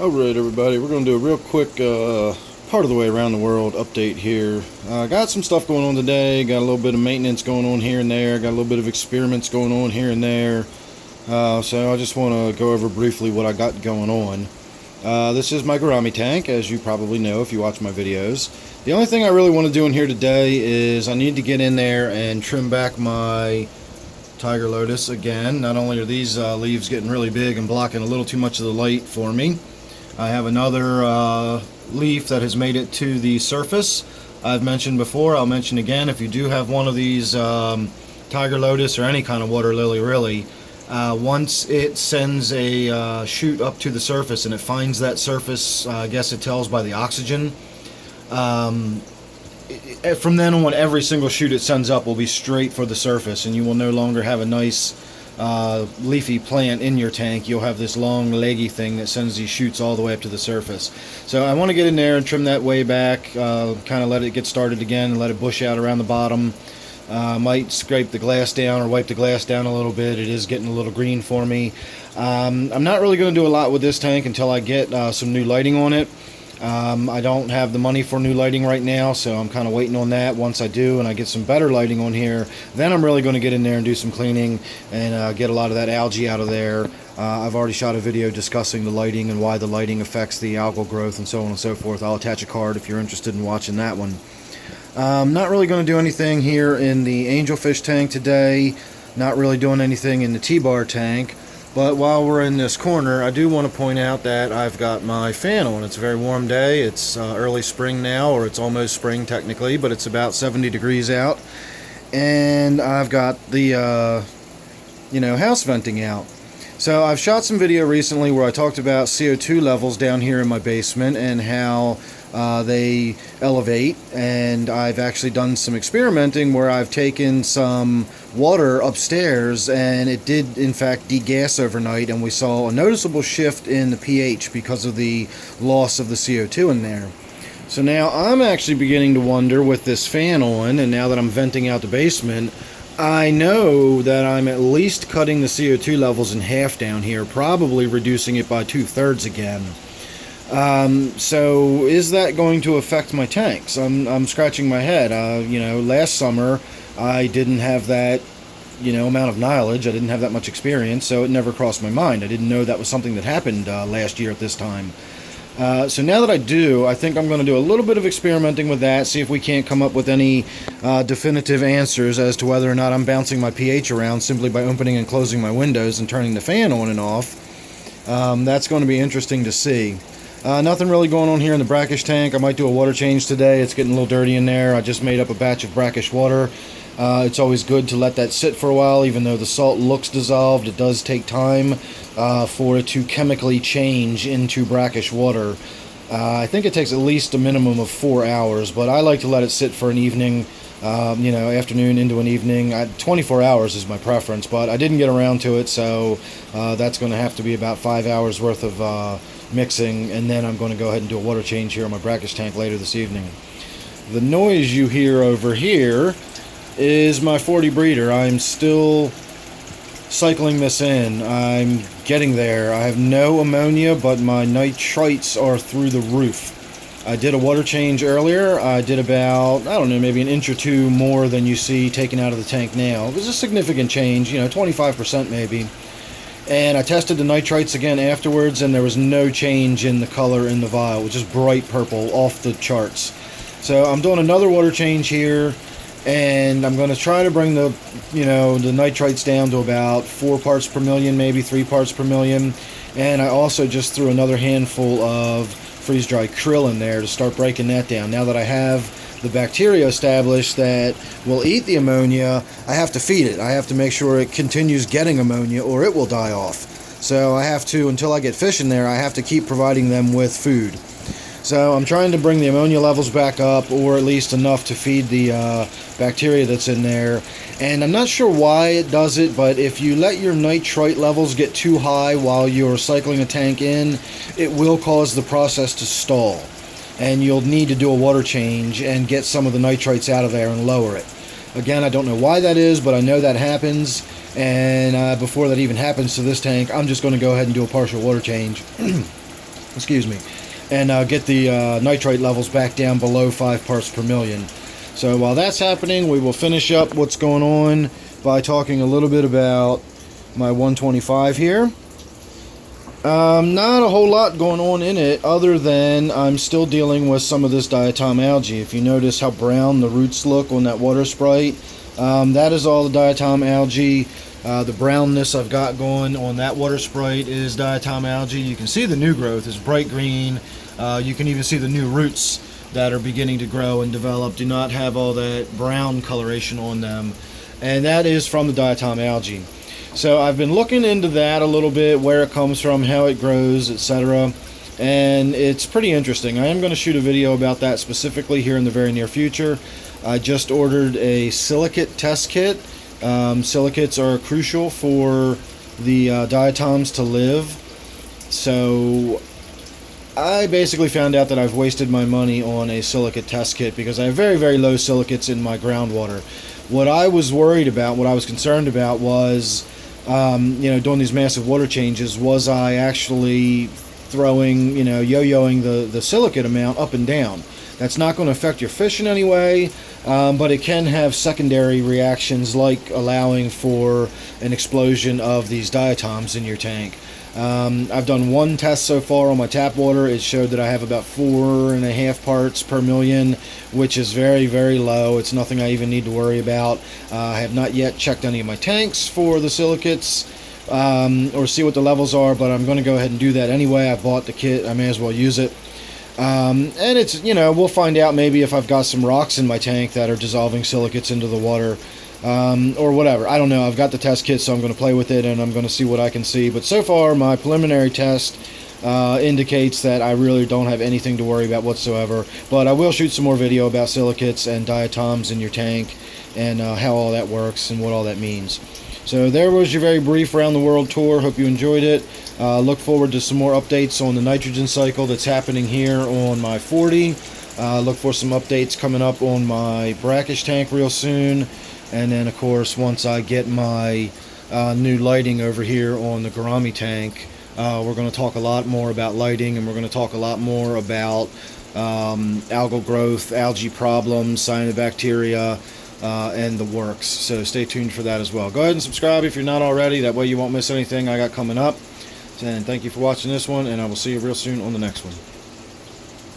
Alright everybody, we're going to do a real quick part of the way around the world update here. Got some stuff going on today, got a little bit of maintenance going on here and there, got a little bit of experiments going on here and there. So I just want to go over briefly what I got going on. This is my gourami tank, as you probably know if you watch my videos. The only thing I really want to do in here today is I need to get in there and trim back my tiger lotus again. Not only are these leaves getting really big and blocking a little too much of the light for me, I have another leaf that has made it to the surface. I've mentioned before, I'll mention again, if you do have one of these tiger lotus or any kind of water lily really, once it sends a shoot up to the surface and it finds that surface, I guess it tells by the oxygen, from then on every single shoot it sends up will be straight for the surface, and you will no longer have a nice leafy plant in your tank. You'll have this long leggy thing that sends these shoots all the way up to the surface. So I want to get in there and trim that way back, kind of let it get started again and let it bush out around the bottom. Might scrape the glass down or wipe the glass down a little bit. It is getting a little green for me. I'm not really going to do a lot with this tank until I get some new lighting on it. I don't have the money for new lighting right now, so I'm kind of waiting on that. Once I do and I get some better lighting on here, then I'm really going to get in there and do some cleaning and get a lot of that algae out of there. I've already shot a video discussing the lighting and why the lighting affects the algal growth and so on and so forth. I'll attach a card if you're interested in watching that one. Not really going to do anything here in the angelfish tank today. Not really doing anything in the T-bar tank. But while we're in this corner, I do want to point out that I've got my fan on. It's a very warm day. It's early spring now, or it's almost spring technically, but it's about 70 degrees out. And I've got the, house venting out. So I've shot some video recently where I talked about CO2 levels down here in my basement and how they elevate, and I've actually done some experimenting where I've taken some water upstairs and it did in fact degas overnight, and we saw a noticeable shift in the pH because of the loss of the CO2 in there. So now I'm actually beginning to wonder, with this fan on and now that I'm venting out the basement, I know that I'm at least cutting the CO2 levels in half down here, probably reducing it by 2/3 again. So is that going to affect my tanks? I'm scratching my head. Last summer I didn't have that, amount of knowledge. I didn't have that much experience, so it never crossed my mind. I didn't know that was something that happened last year at this time. So now that I do, I think I'm going to do a little bit of experimenting with that, see if we can't come up with any definitive answers as to whether or not I'm bouncing my pH around simply by opening and closing my windows and turning the fan on and off. That's going to be interesting to see. Nothing really going on here in the brackish tank. I might do a water change today. It's getting a little dirty in there. I just made up a batch of brackish water. It's always good to let that sit for a while. Even though the salt looks dissolved, it does take time for it to chemically change into brackish water. I think it takes at least a minimum of 4 hours, but I like to let it sit for an evening, afternoon into an evening. 24 hours is my preference, but I didn't get around to it, so that's going to have to be about 5 hours worth of mixing, and then I'm going to go ahead and do a water change here on my brackish tank later this evening. The noise you hear over here is my 40 breeder. I'm still cycling this in. I'm getting there. I have no ammonia, but my nitrites are through the roof. I did a water change earlier. I did about, maybe an inch or two more than you see taken out of the tank now. It was a significant change, 25% maybe. And I tested the nitrites again afterwards, and there was no change in the color in the vial. It was just bright purple, off the charts. So I'm doing another water change here, and I'm going to try to bring the nitrites down to about 4 parts per million, maybe 3 parts per million. And I also just threw another handful of freeze-dried krill in there to start breaking that down. Now that I have the bacteria established that will eat the ammonia, I have to feed it. I have to make sure it continues getting ammonia or it will die off. So I have to, until I get fish in there, I have to keep providing them with food. So I'm trying to bring the ammonia levels back up, or at least enough to feed the bacteria that's in there. And I'm not sure why it does it, but if you let your nitrite levels get too high while you're cycling a tank in, it will cause the process to stall. And you'll need to do a water change and get some of the nitrites out of there and lower it. Again, I don't know why that is, but I know that happens. And before that even happens to this tank, I'm just going to go ahead and do a partial water change. excuse me, and get the nitrate levels back down below 5 parts per million. So while that's happening, we will finish up what's going on by talking a little bit about my 125 here. Not a whole lot going on in it other than I'm still dealing with some of this diatom algae. If you notice how brown the roots look on that water sprite, that is all the diatom algae. The brownness I've got going on that water sprite is diatom algae. You can see the new growth is bright green. You can even see the new roots that are beginning to grow and develop do not have all that brown coloration on them, and that is from the diatom algae. So I've been looking into that a little bit, where it comes from, how it grows, etc., and it's pretty interesting. I am going to shoot a video about that specifically here in the very near future. I just ordered a silicate test kit. Silicates are crucial for the diatoms to live. So I basically found out that I've wasted my money on a silicate test kit because I have very, very low silicates in my groundwater. What I was worried about, what I was concerned about was, doing these massive water changes, was I actually throwing, yo-yoing the silicate amount up and down. That's not going to affect your fish in any way, but it can have secondary reactions like allowing for an explosion of these diatoms in your tank. I've done one test so far on my tap water. It showed that I have about 4.5 parts per million, which is very, very low. It's nothing I even need to worry about. I have not yet checked any of my tanks for the silicates or see what the levels are, but I'm going to go ahead and do that anyway. I bought the kit. I may as well use it. And it's, we'll find out maybe if I've got some rocks in my tank that are dissolving silicates into the water. Or whatever. I don't know. I've got the test kit, so I'm going to play with it, and I'm going to see what I can see. But so far, my preliminary test indicates that I really don't have anything to worry about whatsoever. But I will shoot some more video about silicates and diatoms in your tank and how all that works and what all that means. So there was your very brief around the world tour. Hope you enjoyed it. Look forward to some more updates on the nitrogen cycle that's happening here on my 40. Look for some updates coming up on my brackish tank real soon. And then, of course, once I get my new lighting over here on the gourami tank, we're going to talk a lot more about lighting, and we're going to talk a lot more about algal growth, algae problems, cyanobacteria, and the works. So stay tuned for that as well. Go ahead and subscribe if you're not already. That way you won't miss anything I got coming up. And thank you for watching this one, and I will see you real soon on the next one.